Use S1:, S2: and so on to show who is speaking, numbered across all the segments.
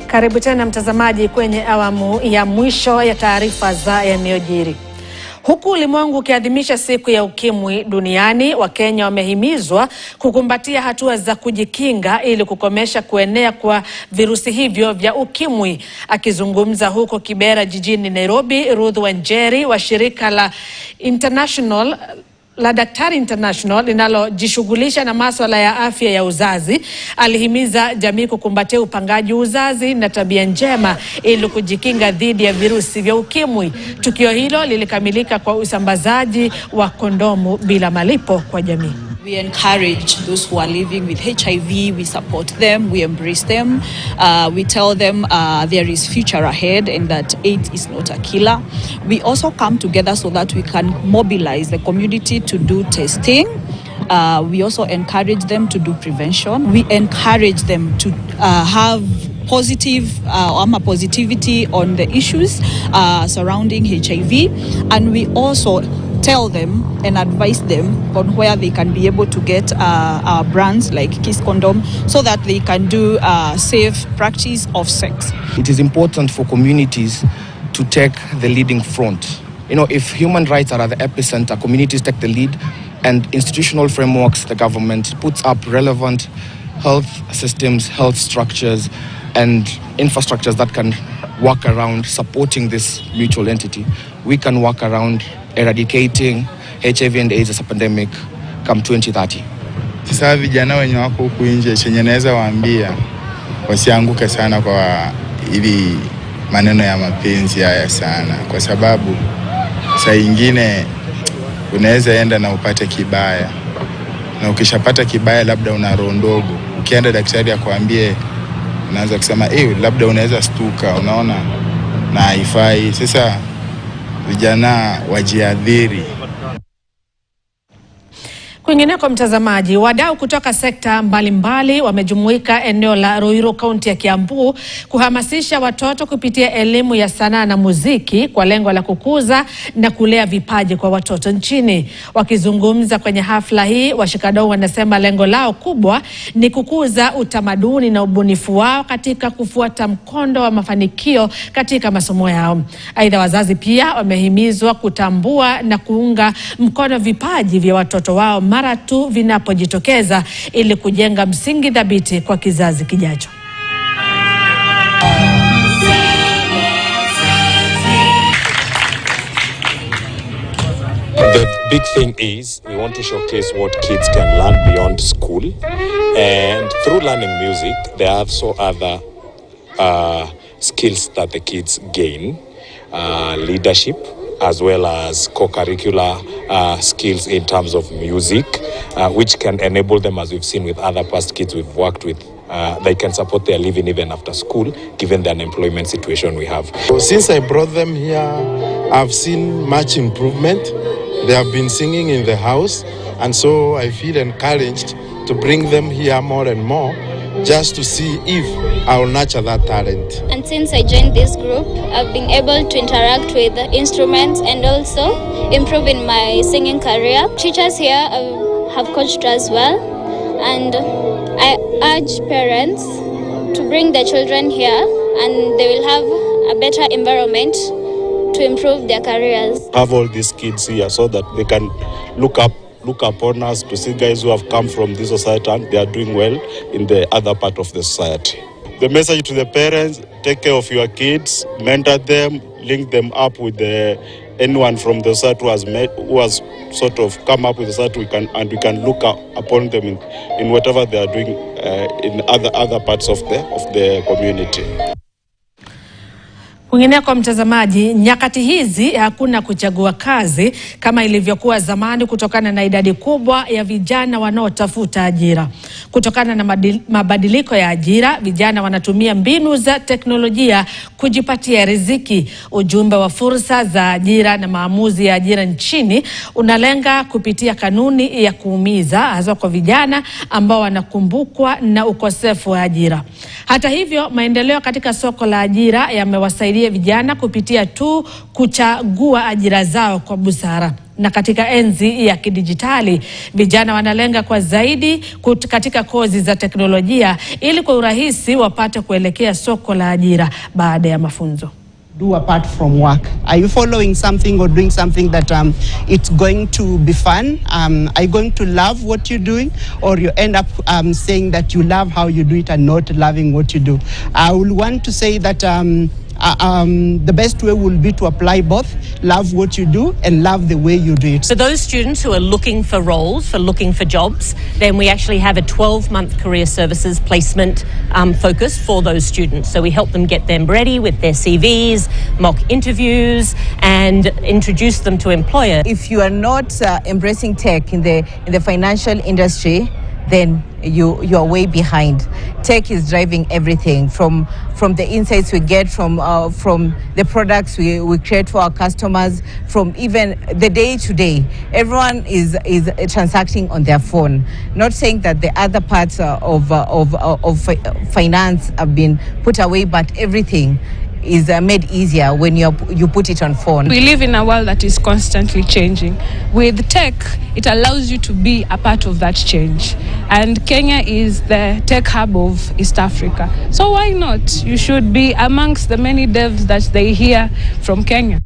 S1: Karibu tena mtazamaji kwenye awamu ya mwisho ya taarifa za yanayojiri. Huku ulimwengu ukiadhimisha siku ya ukimwi duniani, Wakenya wamehimizwa kukumbatia hatua za kujikinga ili kukomesha kuenea kwa virusi hivyo vya ukimwi. Akizungumza huko Kibera jijini Nairobi, Ruth Wanjeri wa shirika la Daktari International linalojishughulisha na masuala ya afya ya uzazi alihimiza jamii kukumbatia upangaji uzazi na tabia njema ili kujikinga dhidi ya virusi vya ukimwi. Tukio hilo lilikamilika kwa usambazaji wa kondomu bila malipo kwa jamii.
S2: We encourage those who are living with HIV, we support them, we embrace them, we tell them there is future ahead and that AIDS is not a killer. We also come together so that we can mobilize the community to do testing. We also encourage them to do prevention. We encourage them to have positivity on the issues surrounding HIV, and we also tell them and advise them on where they can be able to get our brands like Kiss Condom so that they can do safe practice of sex.
S3: It is important for communities to take the leading front. You know, if human rights are at the epicenter, communities take the lead, and institutional frameworks, the government puts up relevant health systems, health structures, and infrastructures that can work around supporting this mutual entity. We can work around eradicating HIV and AIDS as a pandemic come 2030.
S4: Sasa vijana wenye wako huku nje, chenye naweza waambia wasianguke sana kwa ili maneno ya mapenzi haya sana, kwa sababu saa nyingine unaweza enda na upate kibaya, na ukishapata kibaya labda una roho ndogo, ukienda daktari akwambie unaanza kusema labda unaweza stuka, unaona, na haifai. Sasa vijana wajiadhiri.
S1: Kwingineko mtazamaji, wadau kutoka sekta mbalimbali wamejumuika eneo la Ruiru, kaunti ya Kiambu kuhamasisha watoto kupitia elimu ya sanaa na muziki kwa lengo la kukuza na kulea vipaji kwa watoto nchini. Wakizungumza kwenye hafla hii, washikadau wanasema lengo lao kubwa ni kukuza utamaduni na ubunifu wao katika kufuata mkondo wa mafanikio katika masomo yao. Aidha, wazazi pia wamehimizwa kutambua na kuunga mkono vipaji vya watoto wao mara tu vinapojitokeza ili kujenga msingi thabiti kwa kizazi kijacho.
S5: The big thing is we want to showcase what kids can learn beyond school, and through learning music there are also other skills that the kids gain, leadership, as well as co-curricular skills in terms of music, which can enable them, as we've seen with other past kids we've worked with, they can support their living even after school, given the unemployment situation we have.
S6: Since I brought them here, I've seen much improvement. They have been singing in the house, and so I feel encouraged to bring them here more and more, just to see if I will nurture that talent.
S7: And since I joined this group, I've been able to interact with the instruments and also improve in my singing career. Teachers here have coached as well, and I urge parents to bring their children here, and they will have a better environment to improve their careers.
S8: Have all these kids here so that they can look upon us to see guys who have come from this society and they are doing well in the other part of the society. The message to the parents: take care of your kids, mentor them, link them up with anyone from the society who has sort of come up with the society, we can look upon them in whatever they are doing in other parts of the community.
S1: Kwingineko mtazamaji, nyakati hizi hakuna kuchagua kazi kama ilivyokuwa zamani kutokana na idadi kubwa ya vijana wanaotafuta ajira. Kutokana na mabadiliko ya ajira, vijana wanatumia mbinu za teknolojia kujipatia riziki. Ujumbe wa fursa za ajira na maamuzi ya ajira nchini unalenga kupitia kanuni ya kuumiza, hasa kwa vijana ambao wanakumbukwa na ukosefu wa ajira. Hata hivyo, maendeleo katika soko la ajira yamewasaidia vijana kupitia tu kuchagua ajira zao kwa busara. Na katika enzi ya kidijitali, vijana wanalenga kwa zaidi katika kozi za teknolojia ili kwa urahisi wapate kuelekea soko la ajira baada ya mafunzo.
S9: Do apart from work? Are you following something or doing something that it's going to be fun? Are you going to love what you're doing, or you end up saying that you love how you do it and not loving what you do? I will want to say that the best way will be to apply both, love what you do and love the way you do it.
S10: For those students who are looking for roles, looking for jobs, then we actually have a 12-month career services placement focus for those students. So we help them get them ready with their CVs, mock interviews, and introduce them to employers.
S11: If you are not embracing tech in the financial industry, then you are way behind. Tech is driving everything from the insights we get from the products we create for our customers, from even the day to day. Everyone is transacting on their phone. Not saying that the other parts of finance have been put away, but everything is made easier when you put it on phone.
S12: We live in a world that is constantly changing. With tech, it allows you to be a part of that change. And Kenya is the tech hub of East Africa. So why not? You should be amongst the many devs that they hear from Kenya.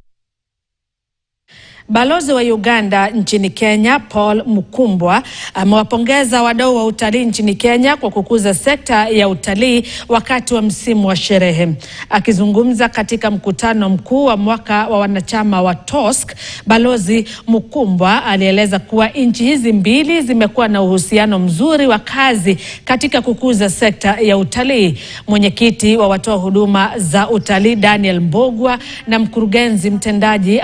S1: Balozi wa Uganda nchini Kenya, Paul Mukumbwa, amewapongeza wadau wa utalii nchini Kenya kwa kukuza sekta ya utalii wakati wa msimu wa sherehe. Akizungumza katika mkutano mkuu wa mwaka wa wanachama wa TOSC, Balozi Mukumbwa alieleza kuwa nchi hizi mbili zimekuwa na uhusiano mzuri wa kazi katika kukuza sekta ya utalii. Mwenyekiti wa watoa huduma za utalii Daniel Mbogwa na mkurugenzi mtendaji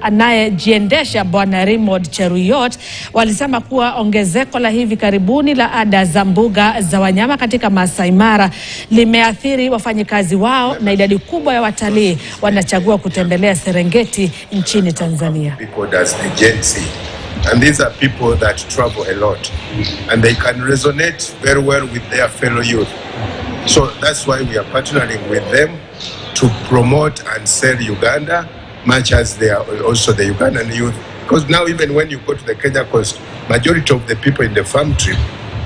S1: anayejiendesha Bwana Raymond Cheruyot walisema kuwa ongezeko la hivi karibuni la ada za mbuga za wanyama katika Masai Mara limeathiri wafanyikazi wao na idadi kubwa ya watalii wanachagua kutembelea Serengeti nchini Tanzania.
S13: And these are people that travel a lot and they can resonate very well with their fellow youth. So that's why we are partnering with them to promote and sell Uganda, much as they are also the Ugandan youth. Because now even when you go to the Kenya coast, majority of the people in the farm trip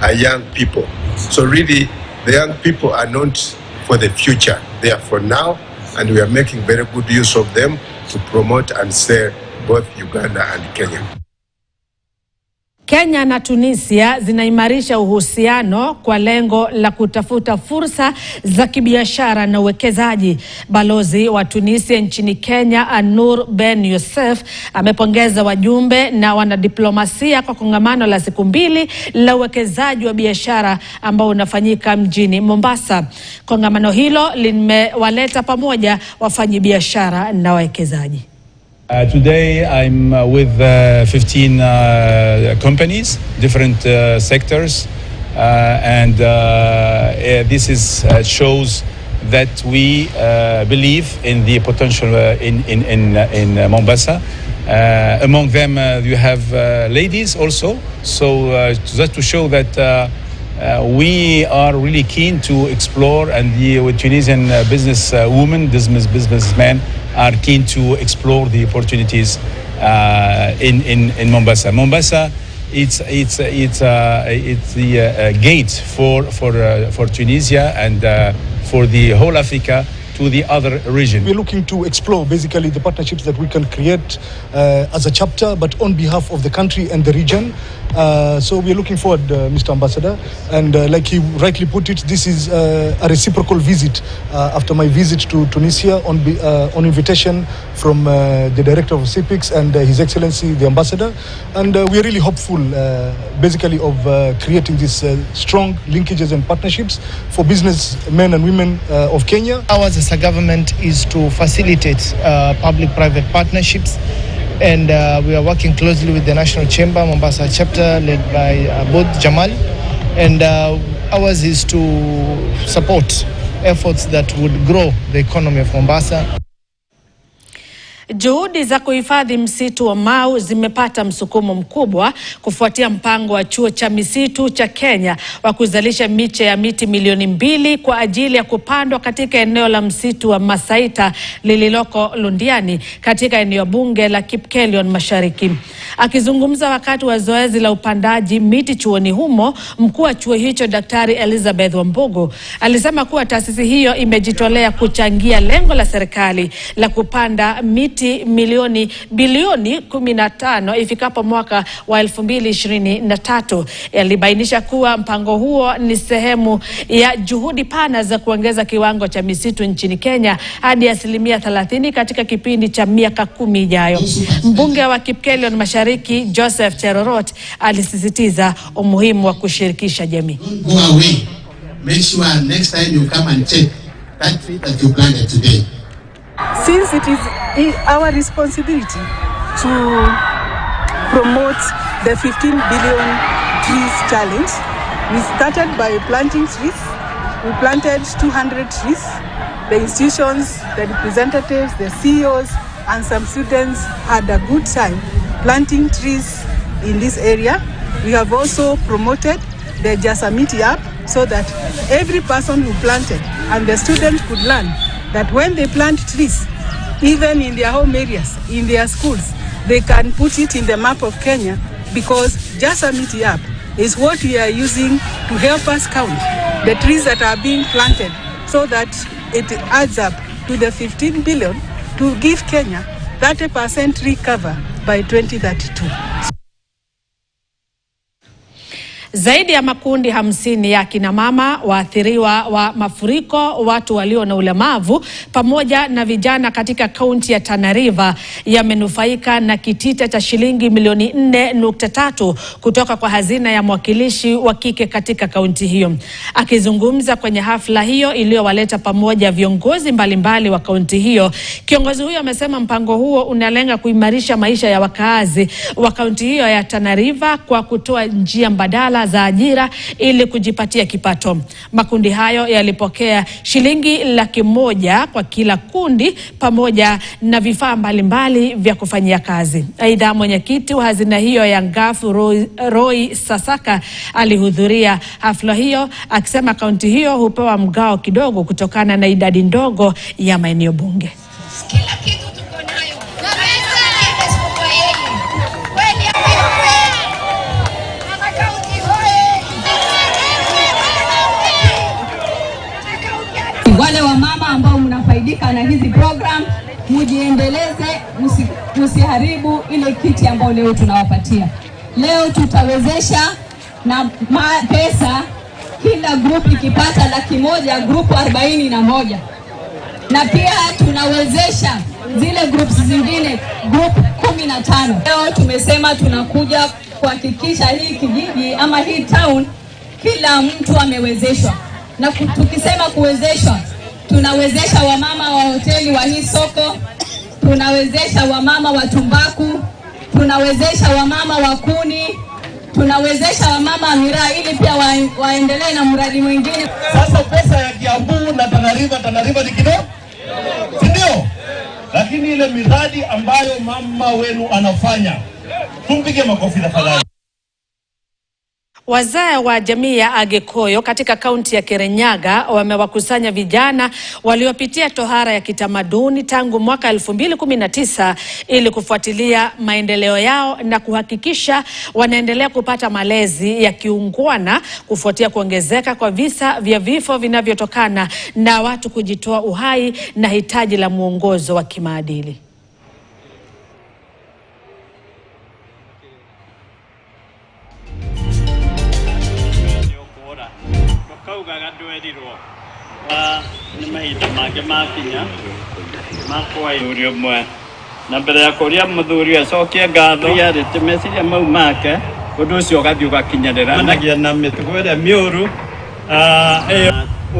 S13: are young people. So really, the young people are not for the future. They are for now, and we are making very good use of them to promote and sell both Uganda and Kenya.
S1: Kenya na Tunisia zinaimarisha uhusiano kwa lengo la kutafuta fursa za kibiashara na uwekezaji. Balozi wa Tunisia nchini Kenya, Anur Ben Youssef, amepongeza wajumbe na wanadiplomasia kwa kongamano la siku 2 la uwekezaji wa biashara ambao unafanyika mjini Mombasa. Kongamano hilo limewaleta pamoja wafanyabiashara na wawekezaji.
S14: Today I'm with 15 companies, different sectors, and this shows that we believe in the potential in Mombasa. Among them you have ladies also, so just to show that we are really keen to explore, and the Tunisian business women, businessmen are keen to explore the opportunities in Mombasa. Mombasa, it's the gate for Tunisia and for the whole Africa to the other region.
S15: We're looking to explore basically the partnerships that we can create as a chapter, but on behalf of the country and the region. So we're looking forward, Mr. Ambassador, and like he rightly put it, this is a reciprocal visit after my visit to Tunisia on invitation from the Director of CPIX and His Excellency the Ambassador, and we're really hopeful basically of creating these strong linkages and partnerships for businessmen and women of Kenya.
S16: Ours as a government is to facilitate public-private partnerships, and we are working closely with the National Chamber, Mombasa chapter, led by Bod Jamal, and ours is to support efforts that would grow the economy of Mombasa.
S1: Juhudi za kuhifadhi msitu wa Mau zimepata msukumo mkubwa kufuatia mpango wa chuo cha misitu cha Kenya wa kuzalisha miche ya miti milioni 2 kwa ajili ya kupandwa katika eneo la msitu wa Masaita lililoko Londiani katika eneo bunge la Kipkelion Mashariki. Akizungumza wakati wa zoezi la upandaji miti chuoni humo, mkuu wa chuo hicho Daktari Elizabeth Wambugu alisema kuwa taasisi hiyo imejitolea kuchangia lengo la serikali la kupanda miti bilioni 15 ifikapo mwaka wa 2023. Alibainisha kuwa mpango huo ni sehemu ya juhudi pana za kuongeza kiwango cha misitu nchini Kenya hadi 30% katika kipindi cha miaka 10 ijayo. Mbunge wa Kipkelion Mashariki Joseph Cherorot alisisitiza umuhimu wa kushirikisha jamii.
S17: Go away. Make sure next time you come and check that tree that you planted today.
S18: Since it is our responsibility to promote the 15 billion trees challenge, we started by planting trees. We planted 200 trees. The institutions, the representatives, the CEOs, and some students had a good time planting trees in this area. We have also promoted the Jasamiti app so that every person who planted and the students could learn that when they plant trees, even in their home areas, in their schools, they can put it in the map of Kenya, because Jasamiti app is what we are using to help us count the trees that are being planted so that it adds up to the 15 billion to give Kenya 30% tree cover by 2032.
S1: Zaidi ya makundi 50 ya kina mama waathiriwa wa mafuriko, watu walio na ulemavu pamoja na vijana katika kaunti ya Tana River yamenufaika na kitita cha shilingi milioni 4.3 kutoka kwa hazina ya mwakilishi wa kike katika kaunti hiyo. Akizungumza kwenye hafla hiyo iliyowaleta pamoja viongozi mbalimbali wa kaunti hiyo, kiongozi huyo amesema mpango huo unalenga kuimarisha maisha ya wakaazi wa kaunti hiyo ya Tana River kwa kutoa njia mbadala za ajira ili kujipatia kipato. Makundi hayo yalipokea shilingi 100,000 kwa kila kundi pamoja na vifaa mbalimbali vya kufanyia kazi. Aidha, mwenyekiti wa hazina hiyo ya Ngafu Roy Sasaka alihudhuria hafla hiyo akisema kaunti hiyo hupewa mgao kidogo kutokana na idadi ndogo ya maeneo bunge.
S19: Kila kitu tuko nayo.
S20: Wale wa mama ambao mnafaidika na hizi program, mujiendeleze, musiharibu ile kiti ambayo leo tunawapatia. Leo tutawezesha na pesa, kila group ikipata 100,000, group 41. Na pia tunawezesha zile groups zingine, group 15. Leo tumesema tunakuja kuhakikisha hii kijiji ama hii town kila mtu amewezeshwa. Na tukisema kuwezeshwa, tunawezesha wamama wa hoteli wa hii soko, tunawezesha wamama wa tumbaku, tunawezesha wamama wa kuni, tunawezesha wamama wa miraa ili pia waendelee na mradi mwingine.
S21: Sasa pesa ya Kiambu na Tana River ni kidogo, ndio? Lakini ile miradi ambayo mama wenu anafanya, tumpige makofi tafadhali.
S1: Wazee wa jamii ya Agekoyo katika kaunti ya Kirinyaga wamewakusanya vijana waliopitia tohara ya kitamaduni tangu mwaka 2019 ili kufuatilia maendeleo yao na kuhakikisha wanaendelea kupata malezi ya kiungwana kufuatia kuongezeka kwa visa vya vifo vinavyotokana na watu kujitoa uhai na hitaji la mwongozo wa kimaadili.
S22: Na mbere ya kuria muthuri acokia ngatho yarite meciria mau make undu ucio gathiuga kinyarira nagia na mitugo ria miuru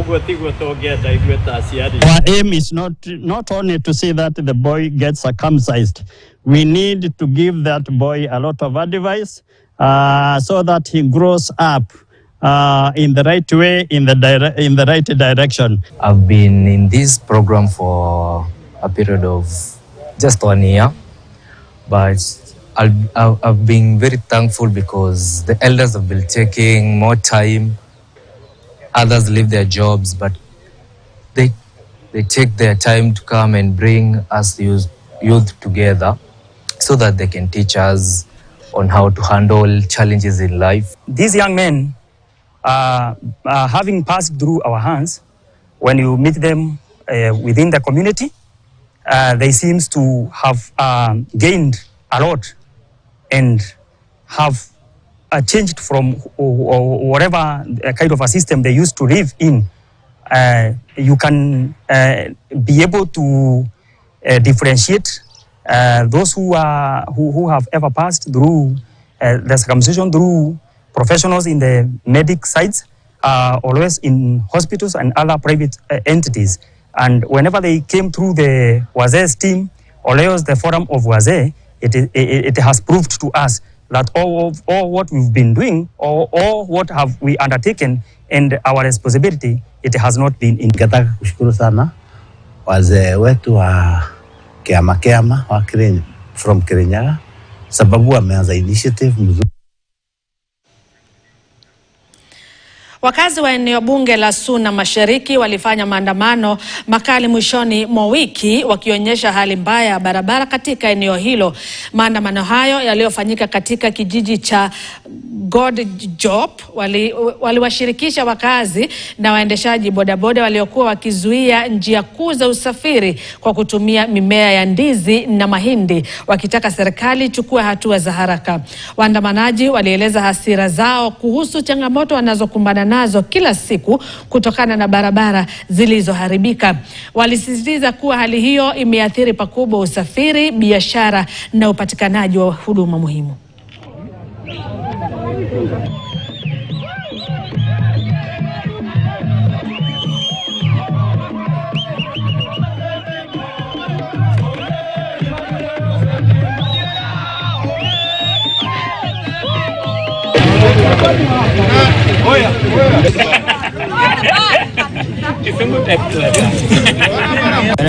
S22: uguo tiguo tungienda igwe ta aciari.
S23: Our aim is not only to see that the boy gets circumcised. We need to give that boy a lot of advice so that he grows up in the right way, in the right direction.
S24: I've been in this program for a period of
S2: just 1 year, but I've been very thankful because the elders have been taking more time. Others leave their jobs, but they take their time to come and bring us youth together so that they can teach us on how to handle challenges in life.
S3: These young men, having passed through our hands, when you meet them within the community, they seem to have gained a lot and have changed from whatever kind of a system they used to live in. You can be able to differentiate those who have ever passed through the circumcision through professionals in the medic sites, always in hospitals and other private entities. And whenever they came through the Wazee team, or else the forum of Wazee, it has proved to us that all what we've been doing, or all what have we undertaken and our responsibility, it has not been in.
S4: Ningetaka kushukuru sana wazee wetu wa Kiama wa from Kirinyaga sababu wameanza initiative mzuri.
S1: Wakazi wa eneo bunge la Suna Mashariki walifanya maandamano makali mwishoni mwa wiki wakionyesha hali mbaya ya barabara katika eneo hilo. Maandamano hayo yaliyofanyika katika kijiji cha Godjop waliwashirikisha wakazi na waendeshaji bodaboda waliokuwa wakizuia njia kuu za usafiri kwa kutumia mimea ya ndizi na mahindi, wakitaka serikali ichukue hatua za haraka. Waandamanaji walieleza hasira zao kuhusu changamoto wanazokumbana nazo kila siku kutokana na barabara zilizoharibika. Walisisitiza kuwa hali hiyo imeathiri pakubwa usafiri, biashara na upatikanaji wa huduma muhimu.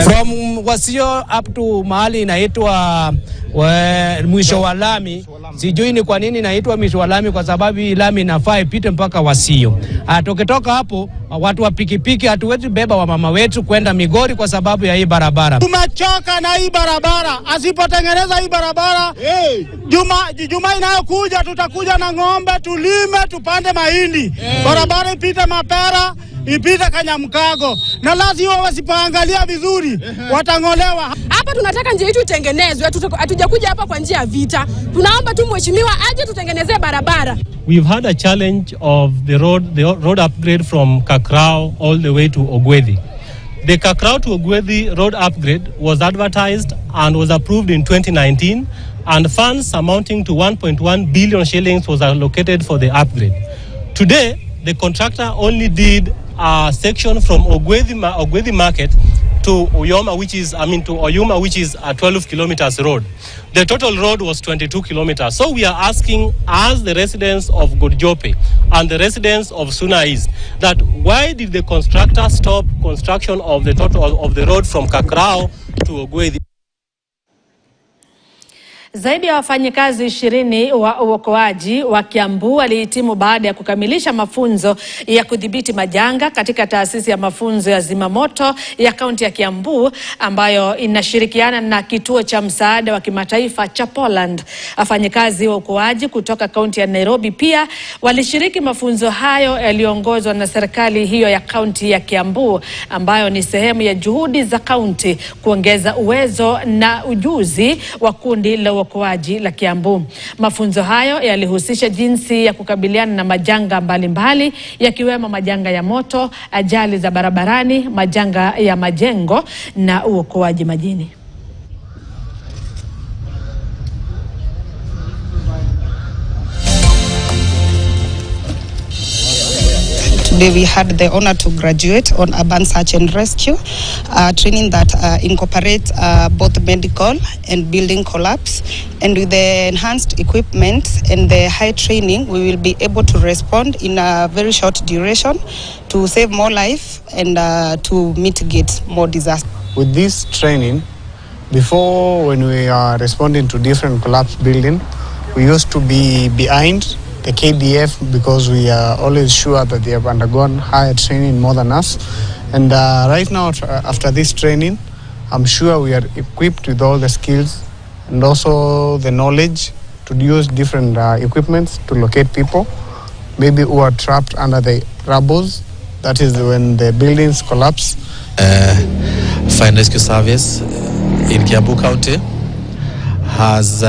S24: From Wasio up to mahali inaitwa mwisho wa lami. Sijui ni kwa nini inaitwa mwisho wa lami, kwa sababu hii lami inafaa ipite mpaka Wasio. Tukitoka hapo watu wa pikipiki hatuwezi beba wa mama wetu kwenda Migori kwa sababu ya hii barabara. Tumechoka na hii barabara. Asipotengeneza hii barabara, Juma inayokuja tutakuja na ng'ombe tulime tupande mahindi. Barabara ipite Mapera, ipite Kanyamkago. Na lazima wasipoangalia vizuri watang'olewa.
S25: Hapa tunataka njia yetu itengenezwe, hatujakuja hapa kwa njia ya vita. Tunaomba tu mheshimiwa aje tutengenezee barabara.
S26: We've had a challenge of the road upgrade from Kakrao all the way to Ogwethi. The Kakrao to Ogwethi road upgrade was advertised and was approved in 2019, and funds amounting to 1.1 billion shillings was allocated for the upgrade. Today, the contractor only did a section from Ogwethi Market to Oyoma, to Oyuma, which is a 12 kilometers road. The total road was 22 kilometers. So we are asking, as the residents of Godjope and the residents of Suna East, that why did the constructor stop construction of the road from Kakrao to Ogwethi?
S1: Zaidi ya wafanyikazi 20 wa uokoaji wa Kiambu walihitimu baada ya kukamilisha mafunzo ya kudhibiti majanga katika taasisi ya mafunzo ya zimamoto ya kaunti ya Kiambu ambayo inashirikiana na kituo cha msaada wa kimataifa cha Poland. Wafanyikazi wa uokoaji kutoka kaunti ya Nairobi pia walishiriki mafunzo hayo yaliyoongozwa na serikali hiyo ya kaunti ya Kiambu, ambayo ni sehemu ya juhudi za kaunti kuongeza uwezo na ujuzi wa kundi la uokoaji la Kiambu. Mafunzo hayo yalihusisha jinsi ya kukabiliana na majanga mbalimbali yakiwemo majanga ya moto, ajali za barabarani, majanga ya majengo na uokoaji majini.
S27: Today we had the honor to graduate on urban search and rescue, training that incorporates both medical and building collapse. And with the enhanced equipment and the high training, we will be able to respond in a very short duration to save more life and to mitigate more disasters.
S28: With this training,
S5: Before, when we are responding to different collapse building, we used to be behind the KDF because we are always sure that they have undergone higher training more than us. And right now, after this training, I'm sure we are equipped with all the skills and also the knowledge to use different equipments to locate people, maybe who are trapped under the rubble. That is when the buildings collapse.
S6: Fire and Rescue Service in Kiambu County has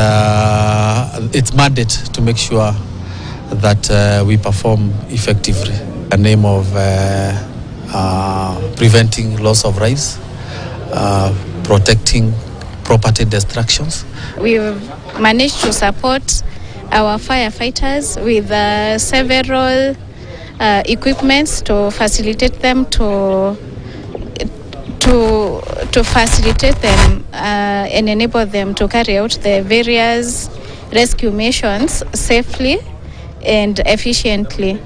S6: its mandate to make sure that we perform effectively in the name of preventing loss of lives, protecting property destructions.
S7: We've managed to support our firefighters with several equipments to facilitate them to facilitate them and enable them to carry out the various rescue missions safely and efficiently.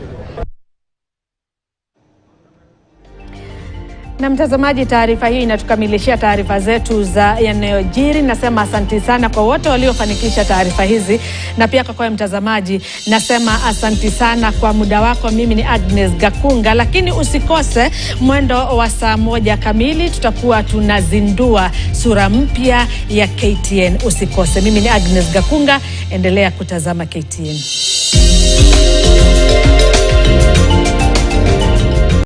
S1: Na mtazamaji, taarifa hii inatukamilishia taarifa zetu za yanayojiri. Nasema asanti sana kwa wote waliofanikisha taarifa hizi, na pia kwa mtazamaji nasema asanti sana kwa muda wako. Mimi ni Agnes Gakunga, lakini usikose mwendo wa saa 1 kamili tutakuwa tunazindua sura mpya ya KTN. Usikose. Mimi ni Agnes Gakunga, endelea kutazama KTN.